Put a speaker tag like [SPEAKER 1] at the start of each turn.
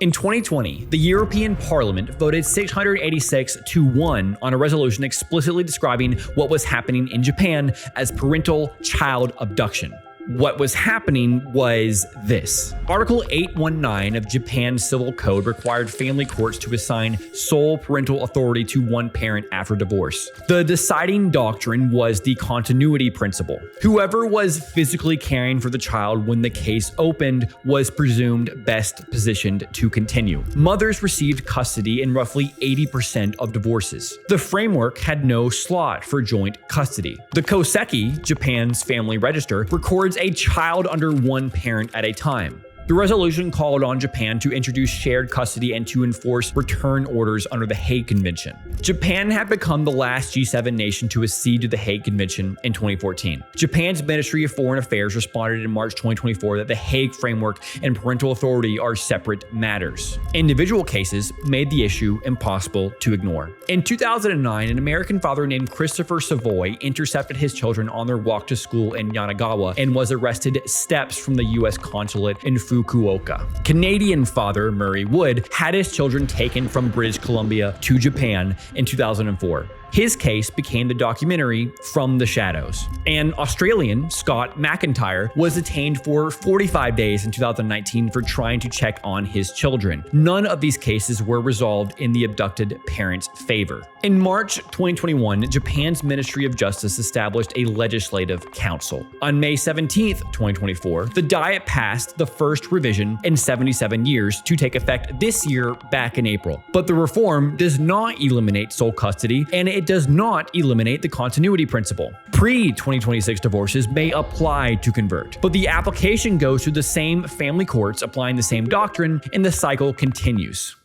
[SPEAKER 1] In 2020, the European Parliament voted 686-1 on a resolution explicitly describing what was happening in Japan as parental child abduction. What was happening was this. Article 819 of Japan's Civil Code required family courts to assign sole parental authority to one parent after divorce. The deciding doctrine was the continuity principle. Whoever was physically caring for the child when the case opened was presumed best positioned to continue. Mothers received custody in roughly 80% of divorces. The framework had no slot for joint custody. The Koseki, Japan's family register, records a child under one parent at a time. The resolution called on Japan to introduce shared custody and to enforce return orders under the Hague Convention. Japan had become the last G7 nation to accede to the Hague Convention in 2014. Japan's Ministry of Foreign Affairs responded in March 2024 that the Hague framework and parental authority are separate matters. Individual cases made the issue impossible to ignore. In 2009, an American father named Christopher Savoy intercepted his children on their walk to school in Yanagawa and was arrested steps from the U.S. consulate in Fukuoka. Canadian father Murray Wood had his children taken from British Columbia to Japan in 2004. His case became the documentary From the Shadows. And Australian Scott McIntyre was detained for 45 days in 2019 for trying to check on his children. None of these cases were resolved in the abducted parents' favor. In March 2021, Japan's Ministry of Justice established a legislative council. On May 17, 2024, the Diet passed the first revision in 77 years to take effect this year back in April. But the reform does not eliminate sole custody, and it does not eliminate the continuity principle. Pre-2026 divorces may apply to convert, but the application goes to the same family courts applying the same doctrine, and the cycle continues.